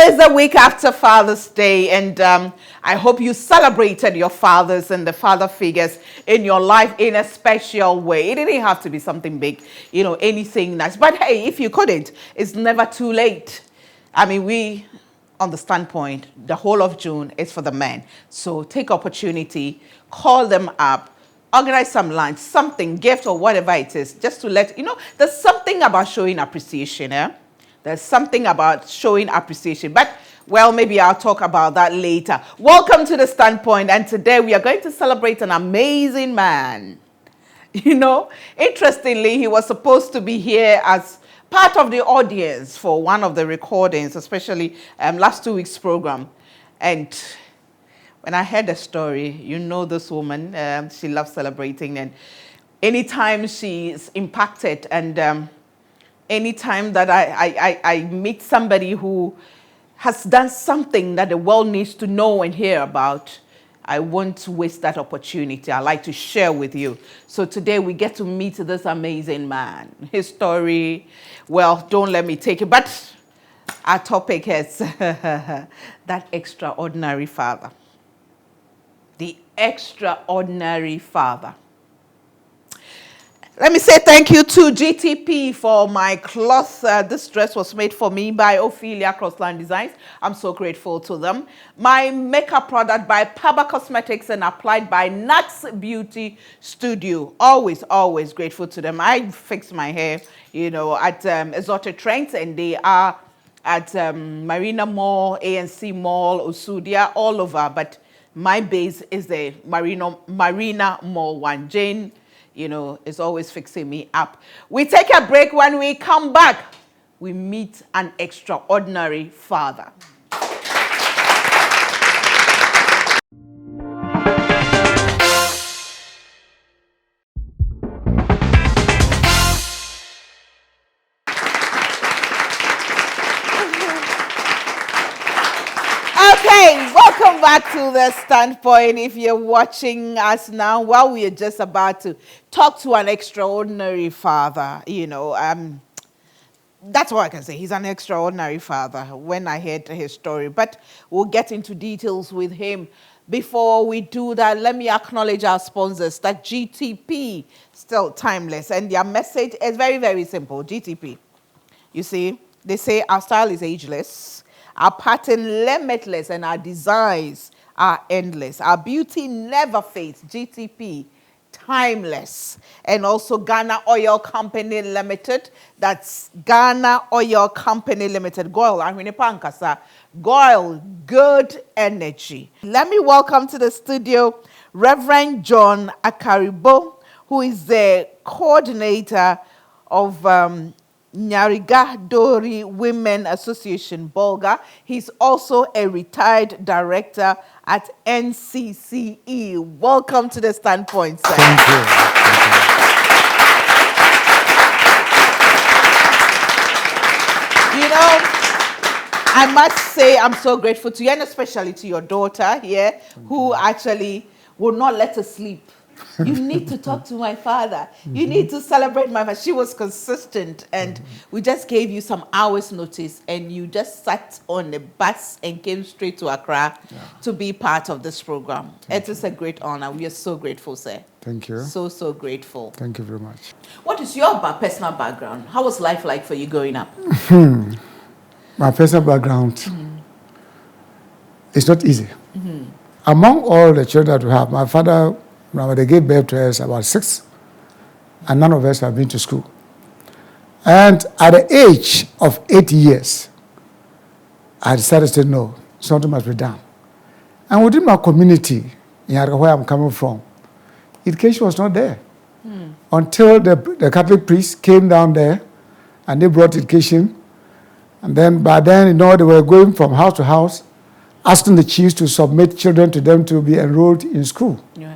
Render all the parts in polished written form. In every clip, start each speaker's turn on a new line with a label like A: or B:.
A: is the week after Father's Day, and I hope you celebrated your fathers and the father figures in your life in a special way. It didn't have to be something big, you know, anything nice. But hey, if you couldn't, it's never too late. I mean, we, on the standpoint, the whole of June is for the men. So take opportunity, call them up, organize some lunch, something, gift or whatever it is, just to let, you know, there's something about showing appreciation, eh? There's something about showing appreciation. But, well, maybe I'll talk about that later. Welcome to The Standpoint, and today we are going to celebrate an amazing man. You know, interestingly, he was supposed to be here as part of the audience for one of the recordings, especially last 2 weeks' program. And when I heard the story, you know this woman, she loves celebrating, and anytime she's impacted and anytime that I meet somebody who has done something that the world needs to know and hear about, I won't waste that opportunity. I like to share with you. So today we get to meet this amazing man. His story, well, don't let me take it, but our topic is that extraordinary father. The extraordinary father. Let me say thank you to GTP for my cloth. This dress was made for me by Ophelia Crossland Designs. I'm so grateful to them. My makeup product by Paba Cosmetics and applied by Nats Beauty Studio. Always, always grateful to them. I fix my hair, you know, at Exotic Trends, and they are at Marina Mall, ANC Mall, Osudia, all over. But my base is the Marina Mall one. Jane, you know, is always fixing me up. We take a break. When we come back, we meet an extraordinary father. Okay, welcome back to The Standpoint. If you're watching us now, well, we are just about to talk to an extraordinary father. You know, that's all I can say. He's an extraordinary father when I heard his story. But we'll get into details with him. Before we do that, let me acknowledge our sponsors, that GTP, still timeless. And their message is very, very simple. GTP. You see, they say our style is ageless, our pattern limitless, and our designs are endless. Our beauty never fades. GTP, timeless. And also Ghana Oil Company Limited. That's Ghana Oil Company Limited. Goil, good energy. Let me welcome to the studio Reverend John AKARIBO, who is the coordinator of Nyariga Dori Women Association-Bolga. He's also a retired director at NCCE. Welcome to The Standpoint, sir.
B: Thank you.
A: You know, I must say I'm so grateful to you, and especially to your daughter here, who actually will not let us sleep. You need to talk to my father. You need to celebrate my father. She was consistent, and we just gave you some hours notice, and you just sat on the bus and came straight to Accra to be part of this program. It is a great honor. We are so grateful, sir.
B: Thank you.
A: So, so grateful.
B: Thank you very much.
A: What is your personal background? How was life like for you growing up?
B: My personal background is not easy. Among all the children that we have, my father, when they gave birth to us, about 6, and none of us have been to school. And at the age of 8 years, I decided to say, no, something must be done. And within my community, in where I'm coming from, education was not there. Until the Catholic priest came down there, and they brought education. And then, by then, you know, they were going from house to house, asking the chiefs to submit children to them to be enrolled in school.
A: Right.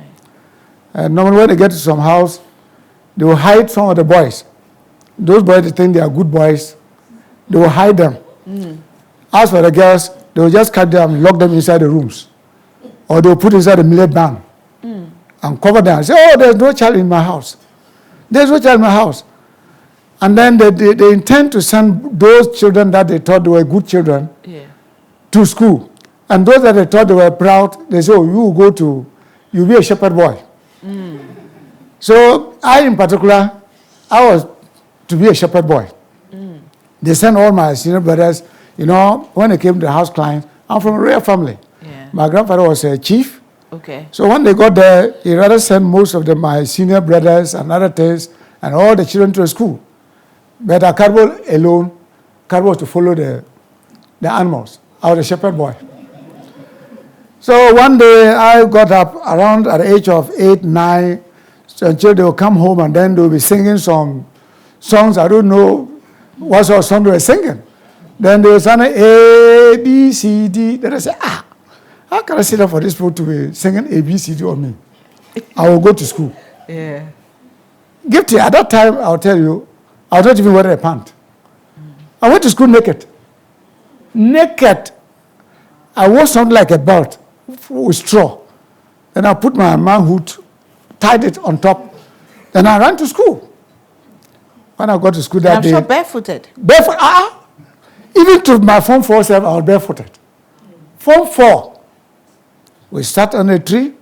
B: And normally when they get to some house, they will hide some of the boys. Those boys, they think they are good boys. They will hide them. As for the girls, they will just cut them and lock them inside the rooms. Or they will put inside the millet ban and cover them and say, oh, there's no child in my house. There's no child in my house. And then they intend to send those children that they thought they were good children to school. And those that they thought they were proud, they say, oh, you'll be a shepherd boy. So I, in particular, I was to be a shepherd boy. They sent all my senior brothers, when they came to the house clients, I'm from a royal family.
A: Yeah.
B: My grandfather was a chief.
A: Okay.
B: So when they got there, he rather sent most of my senior brothers and other things and all the children to the school. But AKARIBO alone, AKARIBO was to follow the animals. I was a shepherd boy. So one day I got up around at the age of 8, 9, so until they would come home and then they would be singing some songs. I don't know what sort of song they were singing. Then they were singing A, B, C, D. Then I said, how can I sit down for this people to be singing A, B, C, D on me? I will go to school.
A: Yeah.
B: Gifty, at that time, I'll tell you, I was not even wearing a pant. I went to school naked. Naked. I wore something like a belt with straw. Then I put my manhood, tied it on top. Then I ran to school. When I got to school that day.
A: I'm sure barefooted.
B: Barefoot. Even to my Form 4 self, I was barefooted. Form 4. We sat on a tree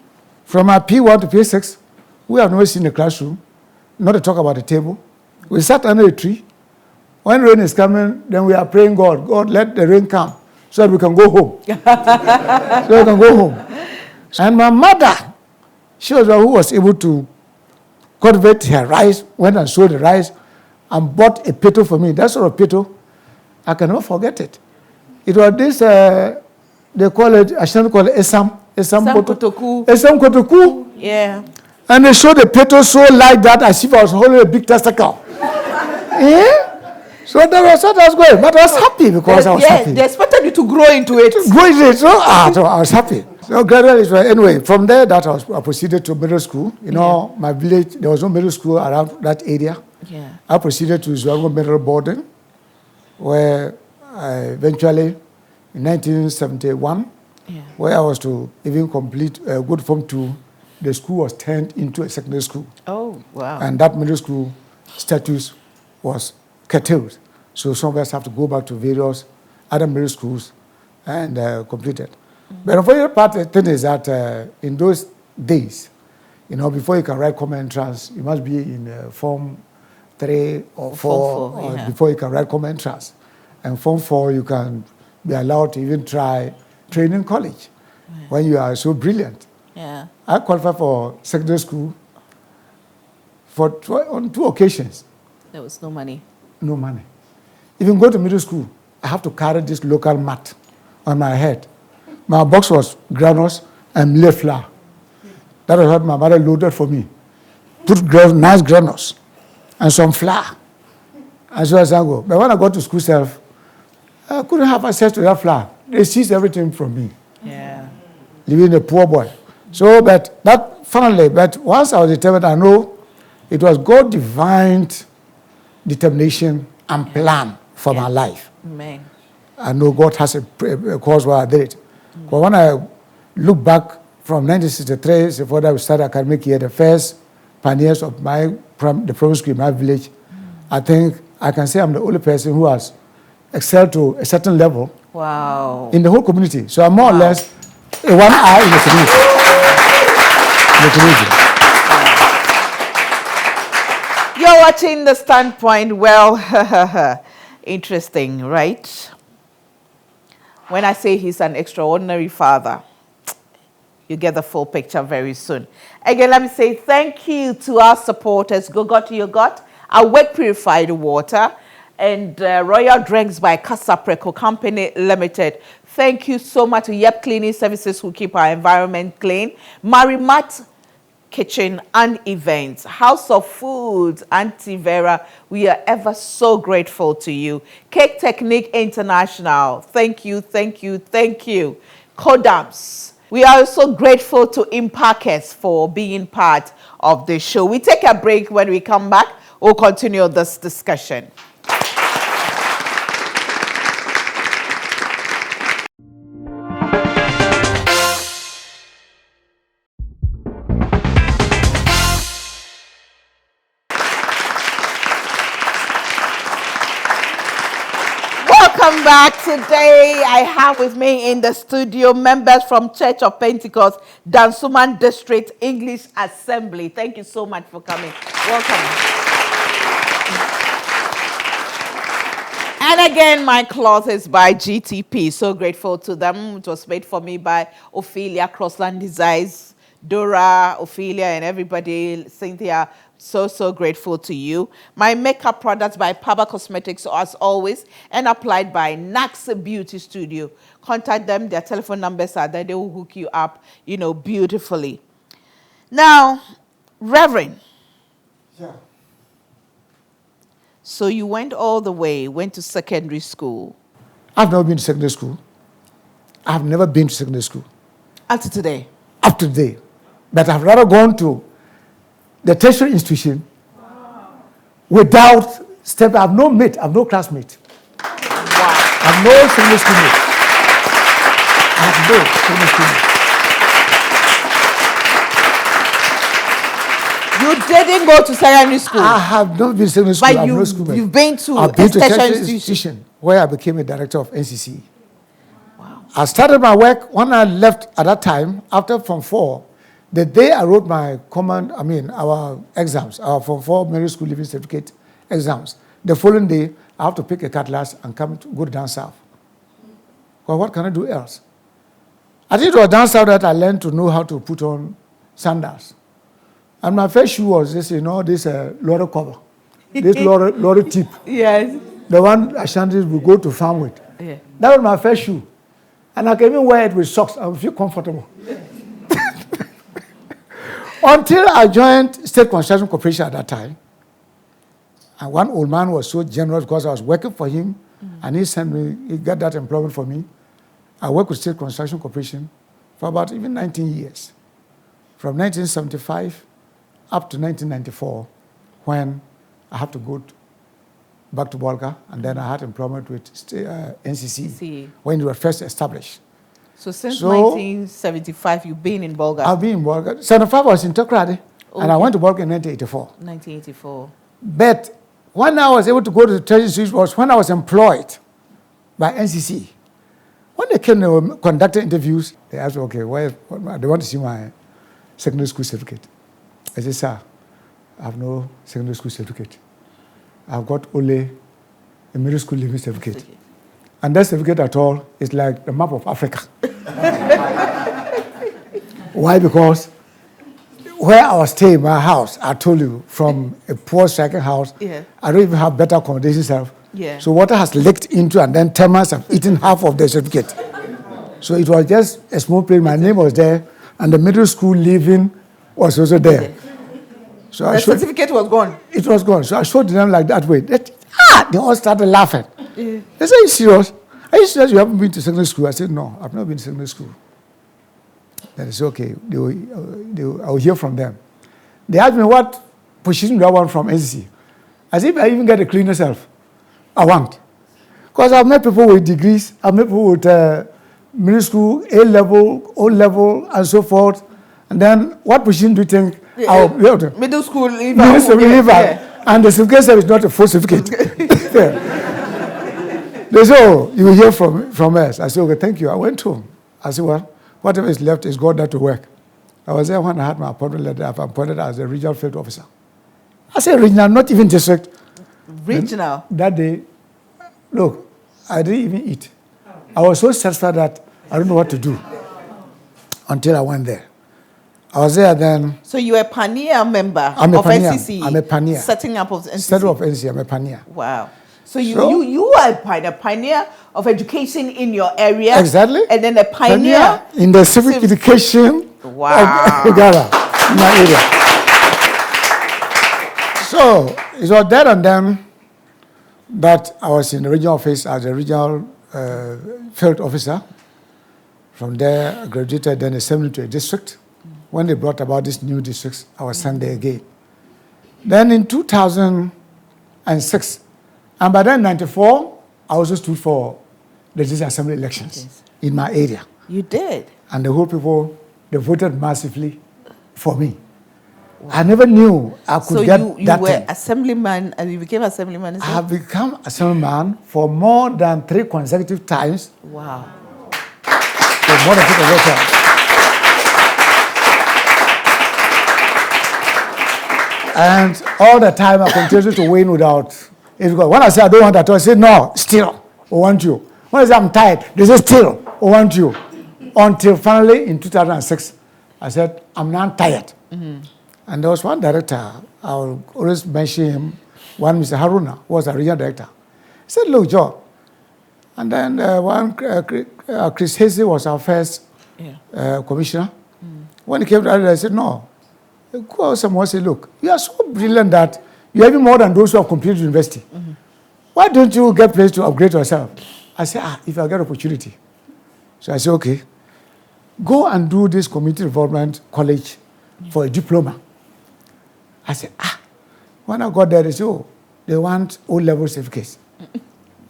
B: from our P1 to P6. We have never seen a classroom, not to talk about a table. We sat under a tree. When rain is coming, then we are praying God, let the rain come so that we can go home. And my mother, she was the one who was able to cultivate her rice, went and sowed the rice, and bought a peto for me. That sort of peto, I cannot forget it. It was this, they call it, I shouldn't call it Esam
A: Kotoku.
B: Esam Kotoku.
A: Yeah.
B: And they showed the peto so like that as if I was holding a big testicle. So that was going. But I was happy because I was happy.
A: They expected you to grow into it.
B: So I was happy. So gradually, anyway, from there, I proceeded to middle school. My village, there was no middle school around that area.
A: Yeah.
B: I proceeded to Zuango Middle Boarding, where I eventually, in 1971, where I was to even complete good Form 2, the school was turned into a secondary school.
A: Oh, wow.
B: And that middle school status was curtailed. So some of us have to go back to various other middle schools and complete it. But the unfortunate part of the thing is that in those days, before you can write common entrance, you must be in Form 3 or 4, before you can write common entrance. And Form 4, you can be allowed to even try training college when you are so brilliant.
A: Yeah.
B: I qualified for secondary school on 2 occasions.
A: There was no money.
B: No money. Even go to middle school, I have to carry this local mat on my head. My box was granules and millet flour. That was what my mother loaded for me. Put nice granules and some flour. And so as I go. But when I got to school self, I couldn't have access to that flour. They seized everything from me.
A: Yeah.
B: Living a poor boy. So, but once I was determined, I know it was God's divine determination and plan for my life.
A: Amen.
B: I know God has a cause why I did it. But when I look back from 1963, so before I started academic year, the first pioneers of the primary school in my village, I think I can say I'm the only person who has excelled to a certain level.
A: Wow.
B: In the whole community. So I'm more or less a one eye in the community.
A: You're watching The Standpoint. Well, interesting, right? When I say he's an extraordinary father, you get the full picture very soon. Again, let me say thank you to our supporters, Gogot Yogurt, Awake Purified Water, and Royal Drinks by Casapreco Company Limited. Thank you so much to Yep Cleaning Services, who keep our environment clean. Marimat Kitchen and Events, House of Foods, Auntie Vera, we are ever so grateful to you. Cake Technique International, thank you, thank you, thank you. Kodams, we are also grateful to Impakers for being part of the show. We take a break. When we come back, we'll continue this discussion. Welcome back. Today I have with me in the studio members from Church of Pentecost, Dansuman District English Assembly. Thank you so much for coming. Welcome. And again, my cloth is by GTP. So grateful to them. It was made for me by Ophelia Crossland Designs, Dora, Ophelia, and everybody. Cynthia, so grateful to you. My makeup products by Paba Cosmetics, as always, and applied by Nax Beauty Studio. Contact them. Their telephone numbers are there. They will hook you up, beautifully. Now, Reverend.
B: Yeah.
A: So you went all the way, went to secondary school.
B: I've never been to secondary school. I've never been to secondary school.
A: Up to today?
B: Up to today. But I've rather gone to the tertiary institution without step. I have no mate, I have no classmate.
A: Wow.
B: I have no secondary school mate. I have no secondary school mate.
A: You didn't go to secondary school?
B: I have not been to secondary school.
A: But
B: I have no school mate.
A: you've been to
B: I've been to
A: tertiary
B: tertiary
A: institution
B: institution where I became a director of NCC.
A: Wow.
B: I started my work when I left at that time, after Form 4, the day I wrote my our exams, our Form 4 Merit School Living Certificate exams. The following day, I have to pick a cutlass and go down south. Well, what can I do else? I think it was down south that I learned to know how to put on sandals. And my first shoe was this, this lorry cover, this lorry tip.
A: Yes.
B: The one Ashantis will go to farm with.
A: Yeah.
B: That was my first shoe. And I can even wear it with socks. I feel comfortable. Until I joined State Construction Corporation at that time. And one old man was so generous because I was working for him. And he got that employment for me. I worked with State Construction Corporation for about even 19 years. From 1975 up to 1994, when I had to go back to Bolga, and then I had employment with NCC when it was first established.
A: So since 1975, you've been in Bolga?
B: I've been in Bolga. 75 I was in Tokrade, and I went to Bolga in 1984.
A: 1984.
B: But when I was able to go to the Treasury Institute was when I was employed by NCC. When they came, they were conducting interviews. They asked me, okay, they want to see my secondary school certificate. I said, sir, I have no secondary school certificate. I've got only a middle school living certificate. And that certificate at all is like the map of Africa. Why? Because where I was staying, my house, I told you, from a poor striking house, I don't even have better accommodation self. So water has leaked into, and then termites have eaten half of the certificate. So it was just a small place. My name was there, and the middle school living was also there. So
A: the certificate was gone? It
B: was gone. So I showed them like that way. They all started laughing. They said, are you serious? Are you serious you haven't been to secondary school? I said, no, I've not been to secondary school. Then they said, okay, I'll hear from them. They asked me, what position do I want from NCC? I said, if I even get a cleaner self, I want. Because I've met people with degrees, I've met people with middle school, A-level, O-level, and so forth. And then, what position do you think I'll be able to?
A: Middle school,
B: and the certificate is not a full certificate. They said, oh, you will hear from us. I said, okay, thank you. I went home. I said, well, whatever is left is God that to work. I was there when I had my appointment letter. I've appointed as a regional field officer. I said regional, not even district.
A: Regional?
B: And that day, look, I didn't even eat. I was so satisfied that I don't know what to do until I went there. I was there then.
A: So you're a pioneer member of NCC?
B: I'm a pioneer.
A: Setting up of NCC?
B: Setting up of NCC, I'm a pioneer.
A: Wow. So you are a pioneer of education in your area.
B: Exactly.
A: And then a pioneer
B: in the civic education of Ghana, in my area. So it was there and then that I was in the regional office as a regional field officer. From there, I graduated, then assembled to a district. When they brought about these new districts, I was sent there again. Then in 2006, and by then, 1994, I also stood for the district assembly elections in my area.
A: You did?
B: And the whole people, they voted massively for me.
A: Wow.
B: I never knew I could
A: So
B: get
A: you
B: that
A: were
B: thing.
A: assemblyman, and you became assemblyman?
B: I have become assemblyman for more than 3 consecutive times.
A: Wow.
B: For more than 3 consecutive times. And all the time I continued to win without. When I say I don't want that, I say no, still, I want you. When I say I'm tired, they say still, I want you. Until finally in 2006, I said, I'm not tired. And there was one director, I will always mention him, one Mr. Haruna, who was a regional director. He said, look, Joe. And then Chris Hasey was our first commissioner. When he came to I said, no. Go someone say, look, you are so brilliant that you're even more than those who have completed university. Why don't you get place to upgrade yourself? I said, if I get opportunity. So I said, okay, go and do this community development college for a diploma. I said, when I got there, they said, oh, they want O-level certificates.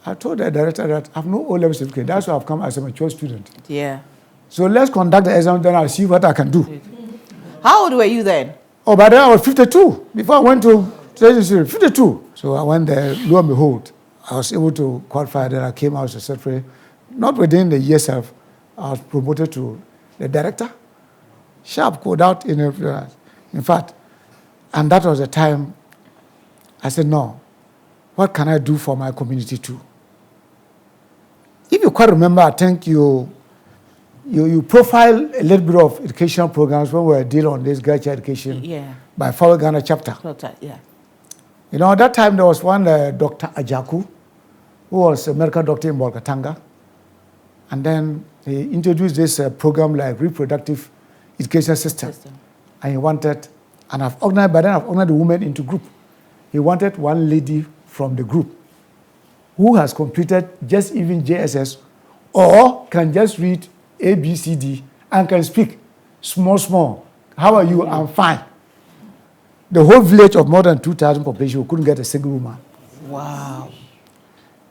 B: I told the director that I have no O-level certificate. That's why I've come as a mature student.
A: Yeah.
B: So let's conduct the exam, then I'll see what I can do.
A: How old were you then?
B: Oh, by then I was 52. Before I went to training school, 52. So I went there, lo and behold, I was able to qualify. Then I came out as a secretary. Not within the year itself, I was promoted to the director. Sharp, without any influence. In fact, and that was the time I said, no, what can I do for my community too? If you quite remember, I think you profile a little bit of educational programs when we were dealing on this girl child education by Forward Ghana chapter.
A: Yeah.
B: You know, at that time there was one Dr. Ajaku, who was a medical doctor in Bolgatanga. And then he introduced this program like reproductive education system. And he wanted, and I've organized the women into group. He wanted one lady from the group who has completed just even JSS or can just read ABCD and can speak small. How are you? I'm fine. The whole village of more than 2,000 population couldn't get a single woman.
A: Wow.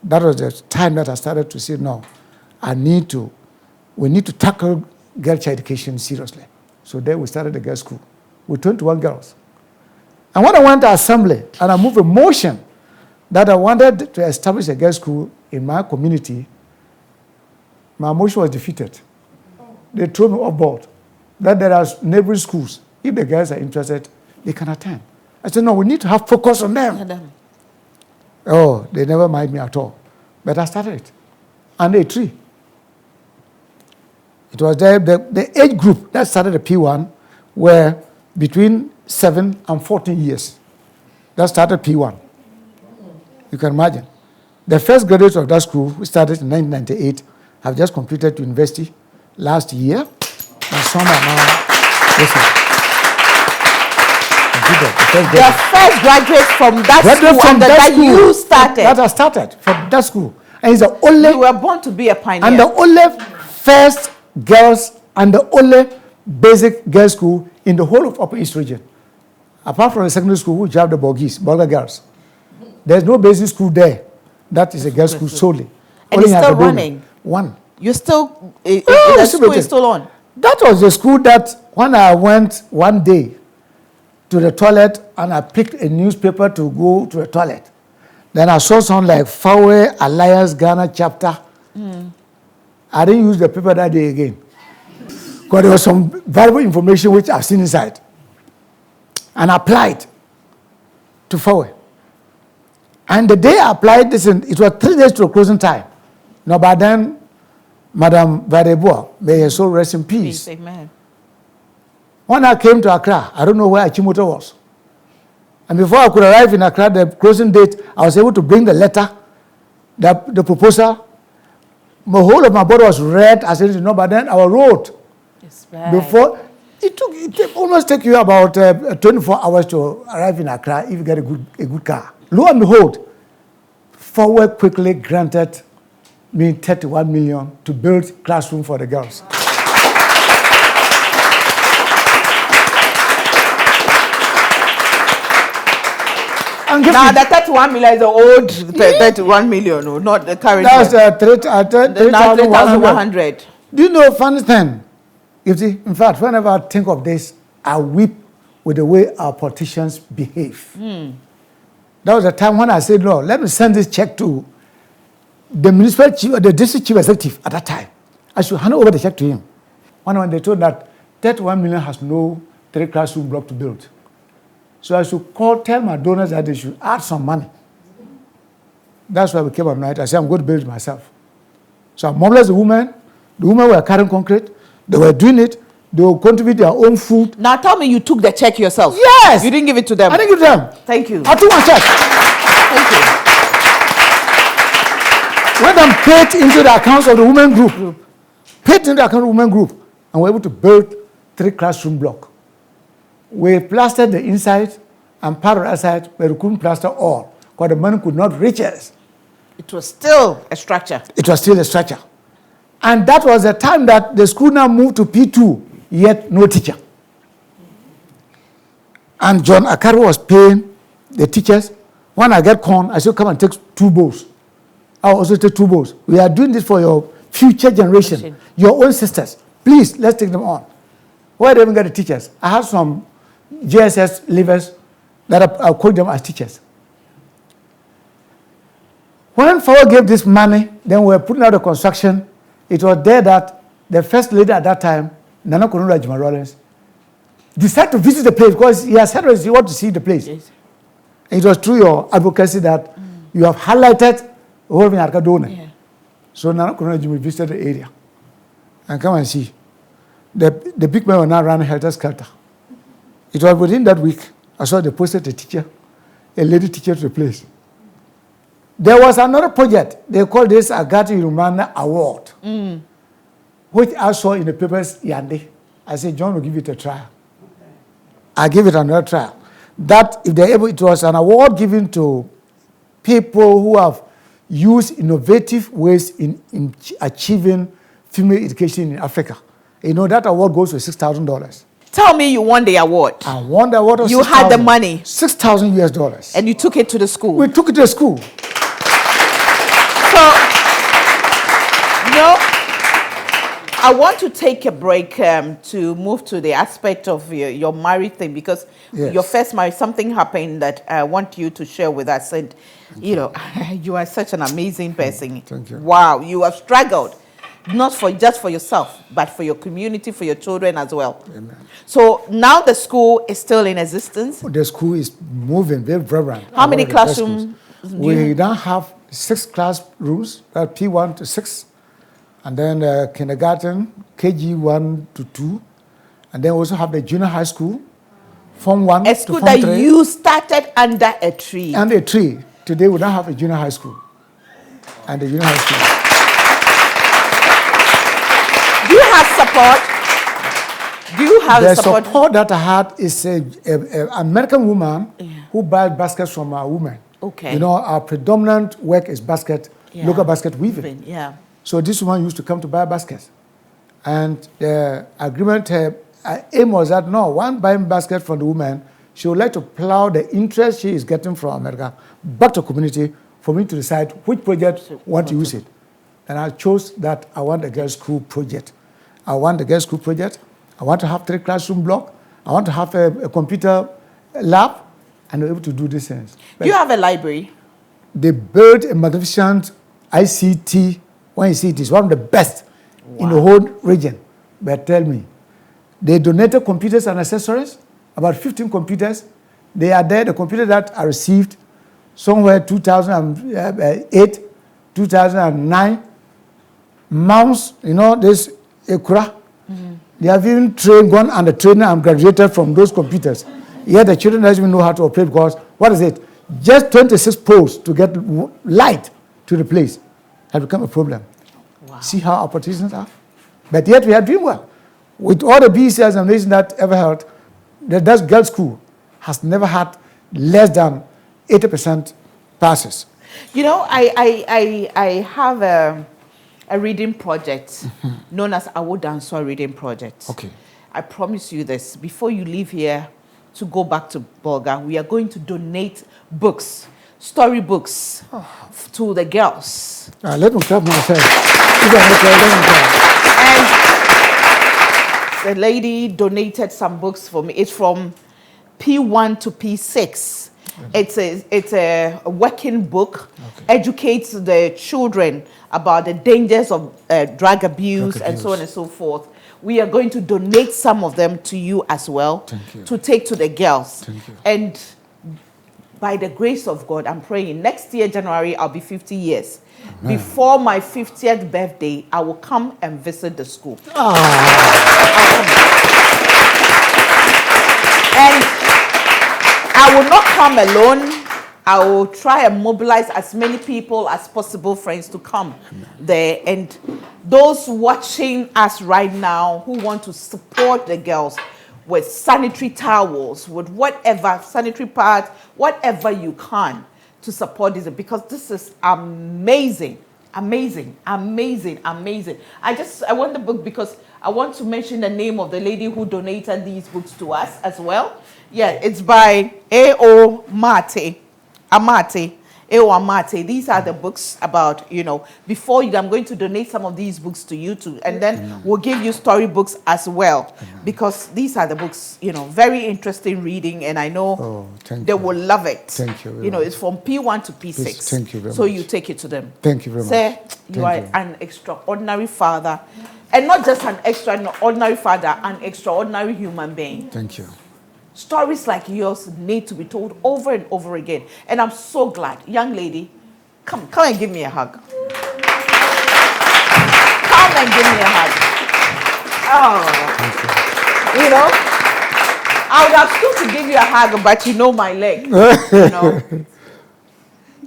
B: That was the time that I started to say, no, we need to tackle girl child education seriously. So then we started the girls' school with 21 girls. And when I went to assembly and I moved a motion that I wanted to establish a girls' school in my community, my motion was defeated. They threw me off board that there are neighboring schools. If the girls are interested, they can attend. I said, no, we need to have focus on them. Oh, they never mind me at all. But I started it. And a tree. It was the age group that started the P1 were between 7 and 14 years. That started P1. You can imagine. The first graduates of that school, who started in 1998, have just completed university last year, and some are now
A: the first graduates from that school
B: from that school
A: you started.
B: That I started from that school. And it's the only...
A: You were born to be a pioneer.
B: And the only first girls and the only basic girls' school in the whole of Upper East region. Apart from the secondary school, which have the Bolga girls. There's no basic school there. That is a girls' school solely.
A: And it's still running?
B: One.
A: You're still... the school is still on?
B: That was the school that when I went one day to the toilet and I picked a newspaper to go to the toilet, then I saw something like Fawe Alliance Ghana chapter. I didn't use the paper that day again. Because there was some valuable information which I've seen inside. And I applied to Fawe. And the day I applied, it was 3 days to the closing time. Now, by then, Madam Vadeboa, may her soul rest in peace.
A: Amen.
B: When I came to Accra, I don't know where Achimoto was. And before I could arrive in Accra, the closing date, I was able to bring the letter, the proposal. The whole of my body was red. I said, no, but then I wrote. Before, it almost take you about 24 hours to arrive in Accra if you get a good car. Lo and behold, Forward quickly granted me 31 million to build classroom for the girls.
A: Now, the 31 million is the old 31 million, or not the current.
B: That's 3,100. Do you know, funny thing? You see, in fact, whenever I think of this, I weep with the way our politicians behave. That was the time when I said, no, let me send this check to the municipal chief, the district chief executive at that time. I should hand over the check to him. When they told that 31 million has no 3 classroom block to build. So I should tell my donors that they should add some money. That's why we came up night. I said, I'm going to build it myself. So I mobilized the women. The women were carrying concrete. They were doing it. They will contribute their own food.
A: Now tell me you took the check yourself.
B: Yes.
A: You didn't give it to them.
B: I didn't give it to them.
A: Thank you.
B: I took my check.
A: Thank you.
B: When them paid into the accounts of the women group, paid into the account of the women group, and were able to build 3 classroom blocks. We plastered the inside and part of the outside, but we couldn't plaster all because the money could not reach us.
A: It was still a structure.
B: It was still a structure. And that was the time that the school now moved to P2, yet no teacher. And John AKARIBO was paying the teachers. When I get corn, I said, come and take 2 bowls. I'll also take 2 bowls. We are doing this for your future generation, your own sisters. Please, let's take them on. Where do we get the teachers? I have some JSS leavers that I call them as teachers. When Fawad gave this money, then we were putting out the construction. It was there that the first lady at that time, Nana Konula Jima Rollins, decided to visit the place because he has said he wants to see the place. Yes. It was through your advocacy that you have highlighted Holding Arkadona. Yeah. So Nana Konula Jima visited the area. And come and see. The big men were now running helter-skelter. It was within that week, I saw they posted a teacher, a lady teacher to the place. There was another project, they called this Agati Rumana Award, which I saw in the papers Yande. I said, John will give it a try. I gave it another try. That if they're able, it was an award given to people who have used innovative ways in achieving female education in Africa. You know, that award goes to $6,000.
A: Tell me you won the award.
B: I won the award of
A: You had the money.
B: $6,000 US.
A: And you took it to the school.
B: We took it to the school.
A: So, I want to take a break to move to the aspect of your married thing because your first marriage, something happened that I want you to share with us. And, you are such an amazing person.
B: Thank you.
A: Wow, you have struggled. Not just for yourself, but for your community, for your children as well.
B: Amen.
A: So now the school is still in existence.
B: The school is moving very vibrant.
A: How many classrooms?
B: We now have 6 classrooms, P1 to 6, and then kindergarten, KG 1 to 2, and then we also have the junior high school, Form 1
A: a
B: to
A: school
B: Form
A: that
B: 3.
A: You started under a tree.
B: And a tree. Today we now have a junior high school, and the junior high school.
A: Do you have support? Do you have
B: the
A: support?
B: The support that I had is an American woman who buys baskets from our women.
A: Okay.
B: You know, our predominant work is local basket weaving.
A: Yeah.
B: So this woman used to come to buy baskets. And the agreement, aim was that, no, one buying basket from the woman, she would like to plow the interest she is getting from America back to community for me to decide which project want to use it. And I chose that I want a girls' school project. I want the girls' school project. I want to have 3 classroom blocks. I want to have a computer lab and be able to do these things.
A: Do you have a library?
B: They built a magnificent ICT. When you see it, it's one of the best in the whole region. But tell me, they donated computers and accessories, about 15 computers. They are there, the computers that are received somewhere 2008, 2009. Mouse, this Ekura. They have even gone under training and graduated from those computers. Yet the children don't even know how to operate because, what is it? Just 26 poles to get light to the place has become a problem. Wow. See how our politicians are? But yet we are doing well. With all the BEC examinations that ever held, the Dutch girls' school has never had less than 80% passes.
A: I have a reading project known as Awodanswa Reading Project.
B: Okay.
A: I promise you this, before you leave here to go back to Bolga, we are going to donate books, story books to the girls.
B: Let me clap myself.
A: And the lady donated some books for me. It's from P1 to P6. It's a working book, educates the children about the dangers of drug abuse and so on and so forth. We are going to donate some of them to you as well to take to the girls. And by the grace of God, I'm praying next year, January, I'll be 50 years. Amen. Before my 50th birthday, I will come and visit the school. And I will not come alone. I will try and mobilize as many people as possible, friends, to come there. And those watching us right now who want to support the girls with sanitary towels, with whatever, sanitary pads, whatever you can to support this, because this is amazing, amazing, amazing, amazing. I want the book because I want to mention the name of the lady who donated these books to us as well. Yeah, it's by A.O. Amate. These are the books about, before you, I'm going to donate some of these books to you too, and then we'll give you story books as well, because these are the books, very interesting reading, and I know they will love it.
B: Thank you very much.
A: It's from P1 to P6.
B: Thank you very much.
A: So you take it to them.
B: Thank you very much.
A: Say, you are an extraordinary father, and not just an extraordinary father, an extraordinary human being.
B: Thank you.
A: Stories like yours need to be told over and over again. And I'm so glad. Young lady, come and give me a hug. Come and give me a hug. Oh. I would have stood to give you a hug, but my leg.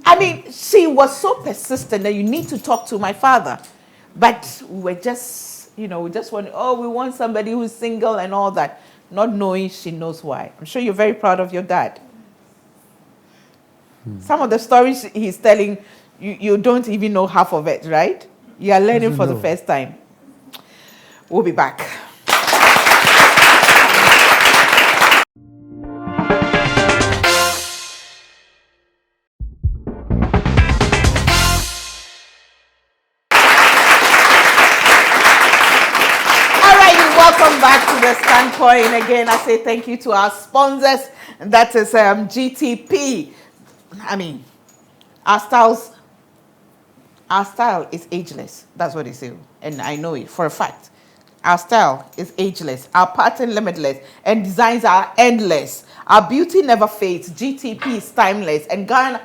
A: I mean, she was so persistent that you need to talk to my father. But we're just, we just want, we want somebody who's single and all that. Not knowing she knows why. I'm sure you're very proud of your dad. Some of the stories he's telling, you don't even know half of it, right? You are learning for the first time. We'll be back. Welcome back to the Standpoint. Again, I say thank you to our sponsors, and that is GTP. I mean, our style is ageless. That's what they say, and I know it for a fact. Our style is ageless, our pattern limitless, and designs are endless. Our beauty never fades. GTP is timeless, and Ghana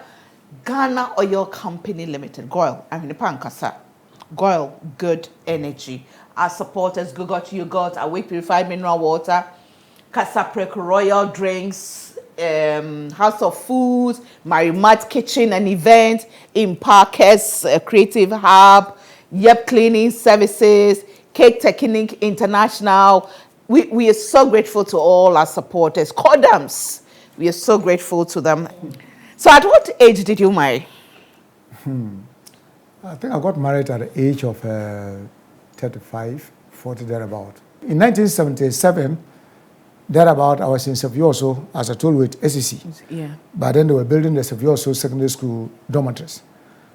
A: Oil Company Limited. Goil, Goil, good energy. Our supporters, Gugot Yogurt, Awake Purified Mineral Water, Casaprec Royal Drinks, House of Foods, Marimat Kitchen and Event, Imparkers Creative Hub, Yep Cleaning Services, Cake Technique International. We are so grateful to all our supporters. Cordams, we are so grateful to them. So at what age did you marry?
B: I think I got married at the age of 35, 40, thereabout. In 1977, thereabout, I was in Savioso, as I told you, with SEC.
A: Yeah.
B: But then they were building the Savioso Secondary School dormitories.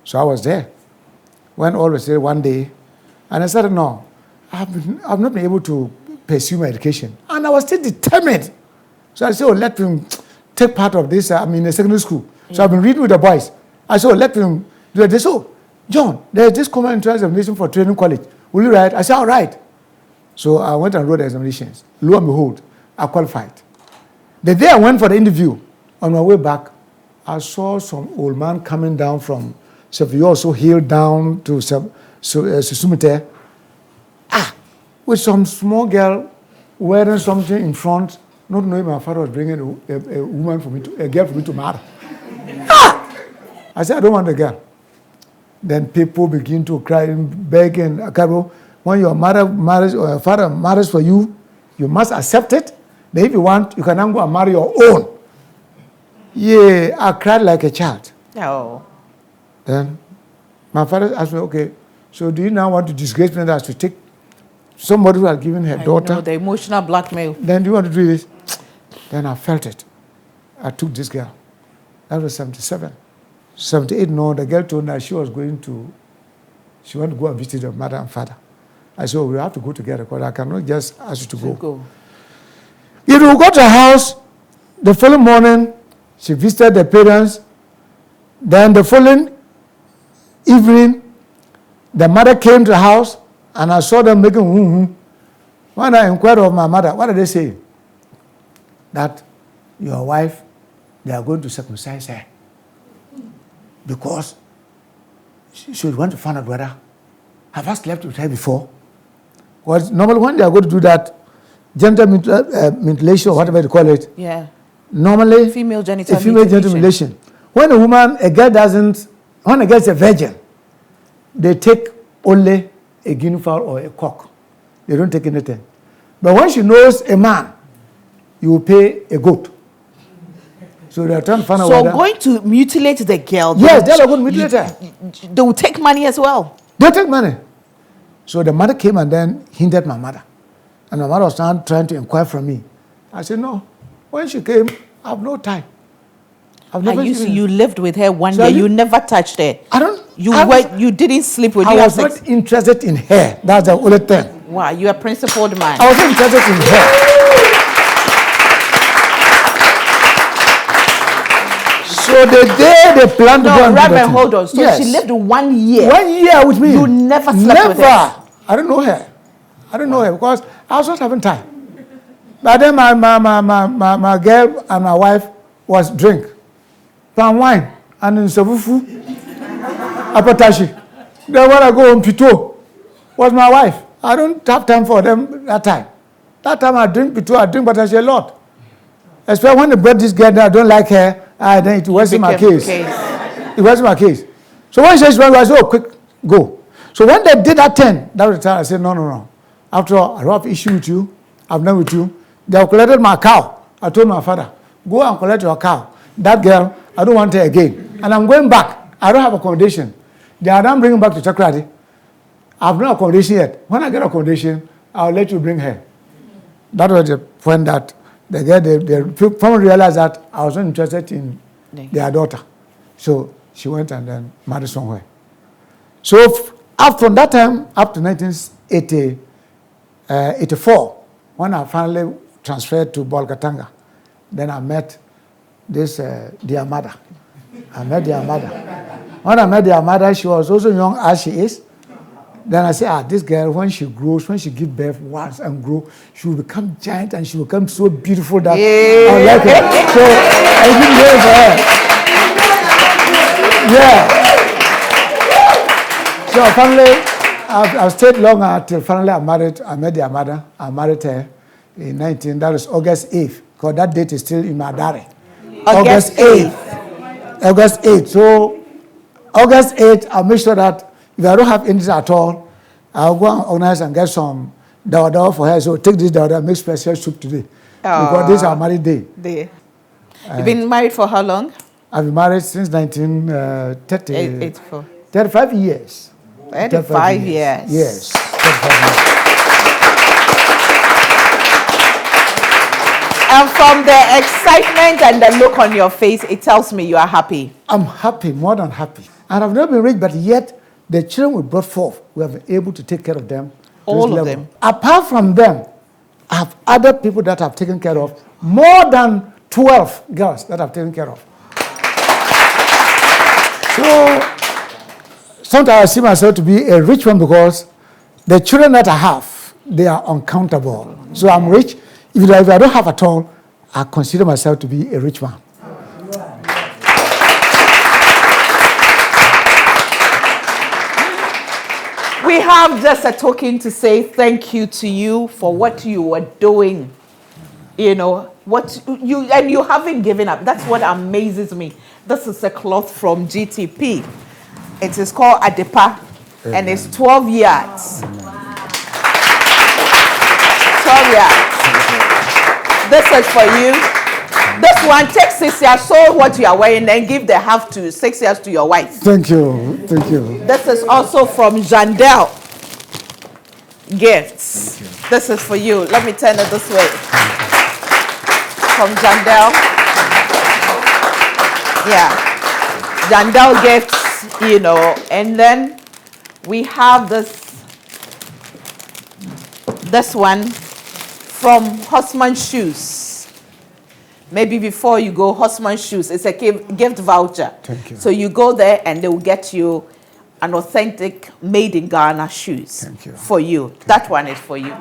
B: So I was there. When all was there one day, and I said, no, I've not been able to pursue my education. And I was still determined. So I said, let him take part of this, in the secondary school. Yeah. So I've been reading with the boys. I said, let him do it. So, John, there's this common entrance examination for training college. Will you write? I said, all right. So I went and wrote the examinations. Lo and behold, I qualified. The day I went for the interview, on my way back, I saw some old man coming down from Savioso Hill down to Susumite, with some small girl wearing something in front, not knowing my father was bringing a woman for me, a girl for me to marry. I said, I don't want the girl. Then people begin to cry and beg and AKARIBO, when your mother marries or your father marries for you, you must accept it. Then if you want, you can now go and marry your own. Yeah, I cried like a child.
A: Oh.
B: Then my father asked me, okay, so do you now want to disgrace me as to take somebody who has given her daughter?
A: Know, the emotional blackmail.
B: Then do you want to do this? Then I felt it. I took this girl. That was 77. 78, no, the girl told me that she wanted to go and visit her mother and father. I said, we have to go together because I cannot just ask you to go.
A: Go.
B: If you go to a house, The following morning, she visited the parents. Then the following evening, the mother came to the house, and I saw them making hoo-hoo. When I inquired of my mother, what did they say? That your wife, they are going to circumcise her. Because she would want to find out whether, have I slept with her before? Because normally when they are going to do that, genital mutilation or whatever you call it,
A: Yeah.
B: normally
A: Female genital
B: mutilation. When a woman, a girl doesn't, when a girl is a virgin, they take only a guinea fowl or a cock. They don't take anything. But when she knows a man, you will pay a goat. So they are trying to find out
A: So
B: whether,
A: going to mutilate the girl.
B: yes, they are going to mutilate her.
A: They will take money as well.
B: They take money. So the mother came and then hindered my mother. And my mother was trying to inquire from me. I said, no. When she came, I have no time. I've never seen her.
A: You lived with her one
B: So
A: day. You never touched her.
B: I don't.
A: You didn't sleep with her.
B: I was not interested in her. That's the only thing.
A: Wow, you're a principled man.
B: I was not interested in her. So the day they planned to go and do
A: Reverend,
B: that thing-
A: hold on. So
B: yes.
A: she lived 1 year.
B: 1 year with me.
A: You never slept with her?
B: I don't know her. I don't know her because I was not having time. But then my girl and my wife was drink, palm wine, and in Savufu, Apatashi. Then when I go home, Pito was my wife. I don't have time for them that time. That time I drink Pito, I drink Patashi a lot. Especially when they brought this girl that I don't like her, then it wasn't my case. It wasn't my case. So when she said, I said, oh, quick, go. So when they did that 10, that was the time I said, no. After all, I don't have issue with you. I've done with you. They have collected my cow. I told my father, go and collect your cow. That girl, I don't want her again. And I'm going back. I don't have accommodation. They are now bringing back to Chakrati. I have no accommodation yet. When I get accommodation, I'll let you bring her. That was the point that the girl, the family realized that I was not interested in their daughter. So she went and then married somewhere. So from that time up to 1984, when I finally transferred to Bolgatanga, then I met this dear mother. I met their mother. When I met their mother, she was also young as she is. Then I said, this girl, when she grows, when she gives birth once and grow, she will become giant and she will become so beautiful that I like her. So I didn't wait for her. Yeah. So finally, I've stayed longer until finally I met their mother. I married her in that was August 8th, because that date is still in my diary. August 8th. August 8th. So August 8th, I'll make sure that if I don't have anything at all, I'll go and organize and get some dawa for her. So take this dawa, make special soup today. Because this is our married day.
A: You've been married for how long?
B: I've been married since 1984. 35 years.
A: 35 years.
B: Yes. 35 years.
A: And from the excitement and the look on your face, it tells me you are happy.
B: I'm happy, more than happy. And I've never been rich, but yet the children we brought forth, we have been able to take care of them.
A: All of them.
B: Apart from them, I have other people that I've taken care of, more than 12 girls that I've taken care of. So sometimes I see myself to be a rich one because the children that I have, they are uncountable. So I'm rich. If I don't have at all, I consider myself to be a rich man.
A: We have just a token to say thank you to you for what you were doing. You know, you haven't given up. That's what amazes me. This is a cloth from GTP. It is called Adepa, and it's 12 yards. 12 yards. This is for you. This one, take 6 years, show what you are wearing, then give the half to 6 years to your wife.
B: Thank you. Thank you.
A: This is also from Jandel Gifts. This is for you. Let me turn it this way. From Jandel. Yeah. Jandel Gifts, you know. And then we have this one from Hosman Shoes. maybe before you go, Husman Shoes, it's a gift voucher.
B: Thank you.
A: So you go there and they will get you an authentic made in Ghana shoes.
B: Thank you.
A: For you. That one is for you.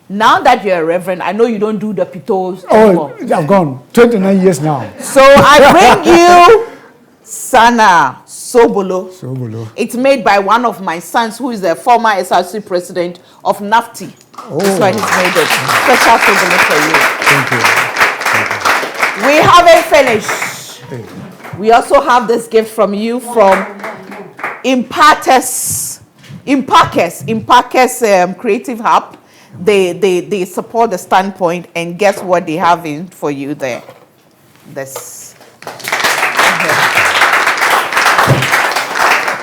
A: Now that you're a reverend, I know you don't do the pitos anymore.
B: Oh, I've gone 29 years now.
A: So I bring you Sana Sobolo.
B: Sobolo.
A: It's made by one of my sons who is the former SRC president of NAFTI.
B: Oh.
A: That's why he's made it. Special Sobolo for you.
B: Thank you.
A: We haven't finished.
B: Hey.
A: We also have this gift from you from Impakes Creative Hub. They support the standpoint, and guess what they have in for you there? This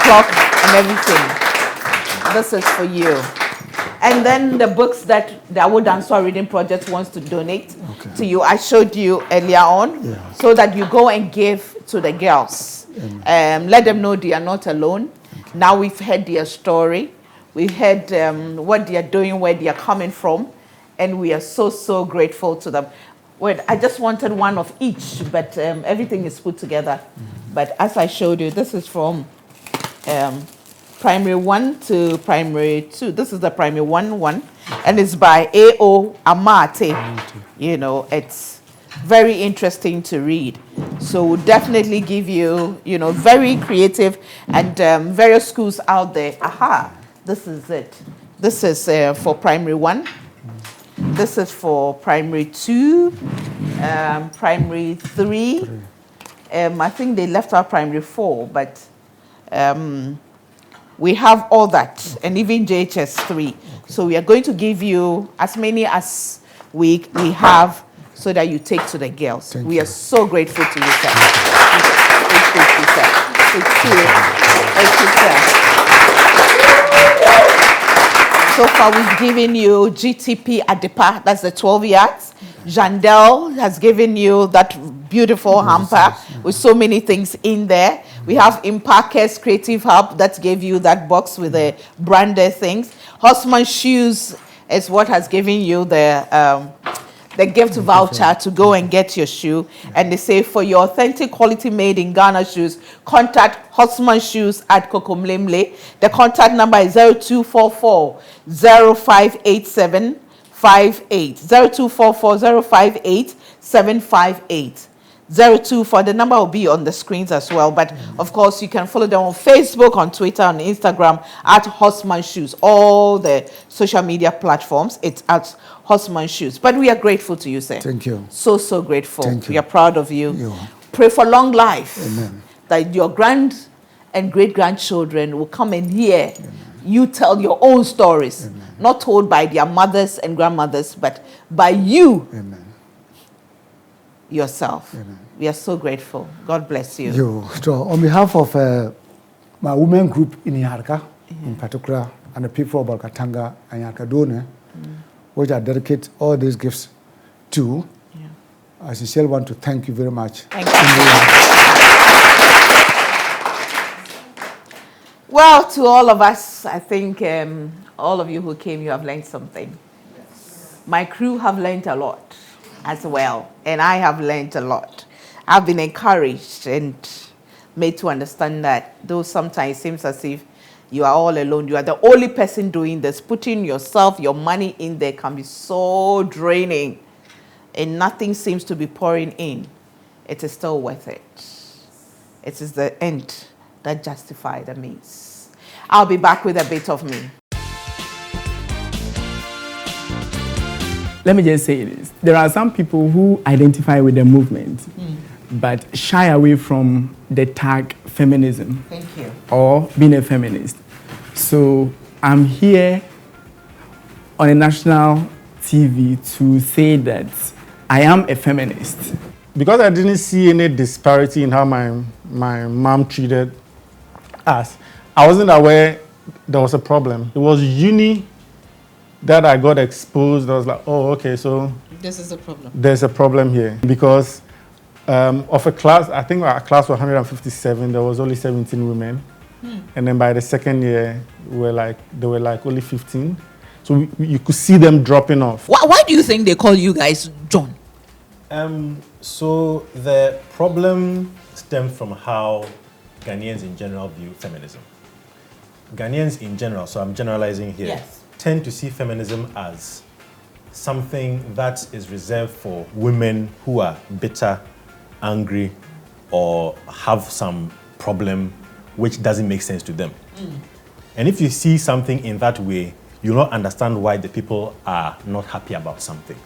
A: clock and everything. This is for you. And then the books that the Awo Danso Reading Project wants to donate to you, I showed you earlier on, so that you go and give to the girls. Let them know they are not alone. Now we've heard their story. We've heard what they are doing, where they are coming from, and we are so grateful to them. Wait, I just wanted one of each, but everything is put together. But as I showed you, this is from primary 1 to primary 2. This is the primary 1, and it's by A.O. Amate. You know, it's very interesting to read. So we'll definitely give you, you know, very creative, and various schools out there. Aha, this is it. This is for primary 1. This is for primary 2, primary 3. I think they left out primary 4, but we have all that, and even JHS 3. So we are going to give you as many as we have, so that you take to the girls. We are so grateful to you, sir. Thank you, sir. Thank you, sir. So far, we've given you GTP Adepa, that's the 12 yards. Jandel has given you that beautiful hamper with so many things in there. We have Impakes Creative Hub that gave you that box with the branded things. Husman Shoes is what has given you the gift voucher to go and get your shoe. And they say, for your authentic quality made in Ghana shoes, contact Husman Shoes at Kokomlemle. The contact number is 0244 0587 58. 0244 058 758. 02 the number will be on the screens as well. But of course, you can follow them on Facebook, on Twitter, on Instagram at Husman Shoes. All the social media platforms, it's at Husman Shoes. But we are grateful to you, sir.
B: Thank you.
A: So grateful.
B: Thank you.
A: We are proud of you. Pray for long life.
B: Amen.
A: That your grand and great-grandchildren will come and hear you tell your own stories. Amen. Not told by their mothers and grandmothers, but by you.
B: Amen.
A: Yourself.
B: Amen.
A: We are so grateful. God bless you.
B: So on behalf of my women group in Yarka, in particular, and the people of Bolgatanga and Yarkadone, which I dedicate all these gifts to, I sincerely want to thank you very much.
A: Thank you. Well, to all of us, I think all of you who came, you have learned something. My crew have learned a lot as well, and I have learned a lot. I've been encouraged and made to understand that though sometimes it seems as if you are all alone, you are the only person doing this. Putting yourself, your money in there can be so draining, and nothing seems to be pouring in. It is still worth it. It is the end that justifies the means. I'll be back with a bit of me.
C: Let me just say this. There are some people who identify with the movement, but shy away from the tag feminism.
A: Thank you.
C: Or being a feminist. So I'm here on a national TV to say that I am a feminist.
D: Because I didn't see any disparity in how my mom treated us, I wasn't aware there was a problem. It was uni that I got exposed. I was like, oh, okay, so
A: this is a problem.
D: There's a problem here. Because of a class, I think our class was 157, there was only 17 women. And then by the second year, there were like only 15. So you could see them dropping off.
A: Why do you think they call you guys John?
E: So the problem stems from how Ghanaians in general view feminism. Ghanaians in general, so I'm generalizing here, tend to see feminism as something that is reserved for women who are bitter, angry, or have some problem which doesn't make sense to them. And if you see something in that way, you'll not understand why the people are not happy about something.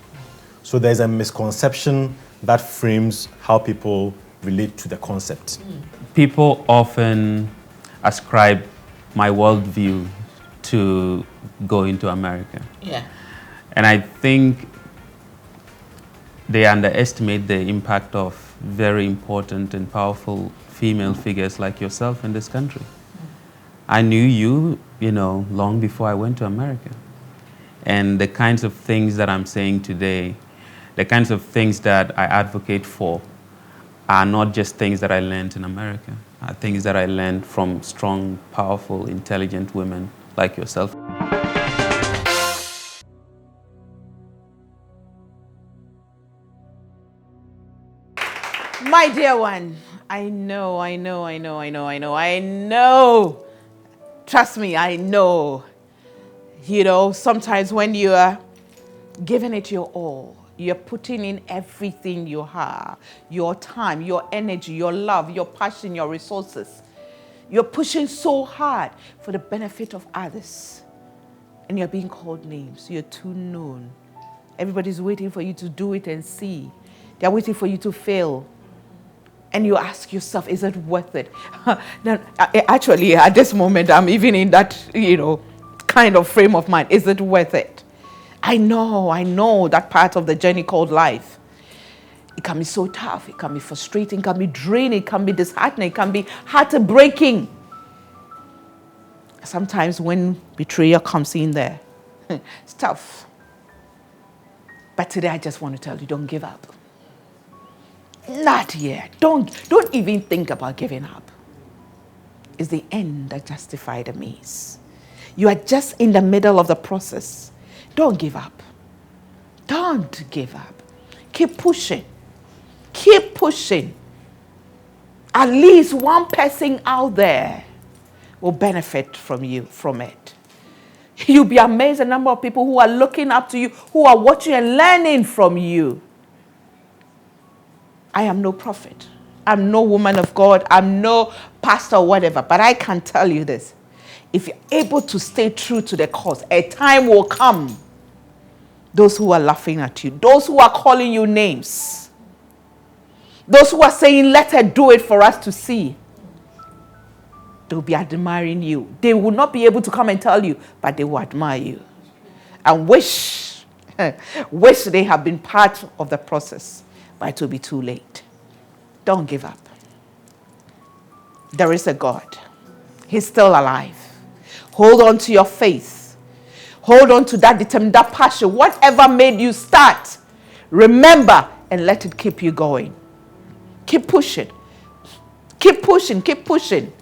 E: So there's a misconception that frames how people relate to the concept.
F: People often ascribe my worldview to going to America.
A: Yeah.
F: And I think they underestimate the impact of very important and powerful female figures like yourself in this country. I knew you, long before I went to America. And the kinds of things that I'm saying today, the kinds of things that I advocate for are not just things that I learned in America, are things that I learned from strong, powerful, intelligent women like yourself.
A: My dear one, I know. Trust me, I know. Sometimes when you are giving it your all, you're putting in everything you have, your time, your energy, your love, your passion, your resources. You're pushing so hard for the benefit of others. And you're being called names. You're too known. Everybody's waiting for you to do it and see. They're waiting for you to fail. And you ask yourself, is it worth it? Now, actually, at this moment, I'm even in that, kind of frame of mind. Is it worth it? I know that part of the journey called life. It can be so tough. It can be frustrating. It can be draining. It can be disheartening. It can be heartbreaking. Sometimes when betrayal comes in there, it's tough. But today I just want to tell you, don't give up. Not yet. Don't even think about giving up. It's the end that justifies the means. You are just in the middle of the process. Don't give up. Don't give up. Keep pushing. Keep pushing. At least one person out there will benefit from it. You'll be amazed at the number of people who are looking up to you, who are watching and learning from you. I am no prophet. I'm no woman of God. I'm no pastor or whatever. But I can tell you this. If you're able to stay true to the cause, a time will come. Those who are laughing at you, those who are calling you names, those who are saying, let her do it for us to see, they'll be admiring you. They will not be able to come and tell you, but they will admire you. And wish they have been part of the process. But it will be too late. Don't give up. There is a God. He's still alive. Hold on to your faith. Hold on to that determined, that passion. Whatever made you start, remember and let it keep you going. Keep pushing. Keep pushing. Keep pushing.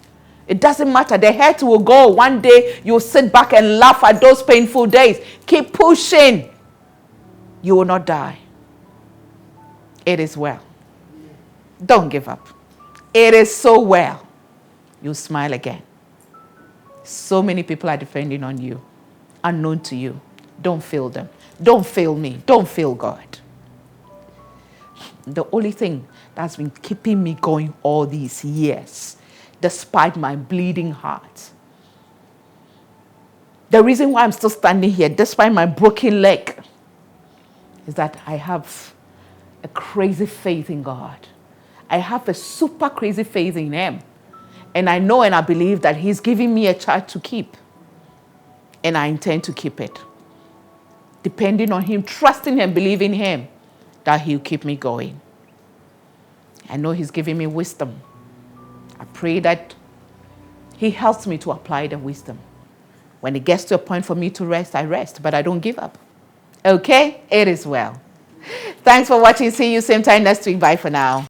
A: It doesn't matter. The hurt will go. One day you'll sit back and laugh at those painful days. Keep pushing. You will not die. It is well. Don't give up. It is so well. You smile again. So many people are depending on you, unknown to you. Don't fail them. Don't fail me. Don't fail God. The only thing that's been keeping me going all these years, despite my bleeding heart, the reason why I'm still standing here, despite my broken leg, is that I have a crazy faith in God. I have a super crazy faith in Him. And I know and I believe that He's giving me a charge to keep. And I intend to keep it. Depending on Him, trusting Him, believing Him, that He'll keep me going. I know He's giving me wisdom. I pray that He helps me to apply the wisdom. When it gets to a point for me to rest, I rest, but I don't give up. Okay? It is well. Thanks for watching. See you same time next week. Bye for now.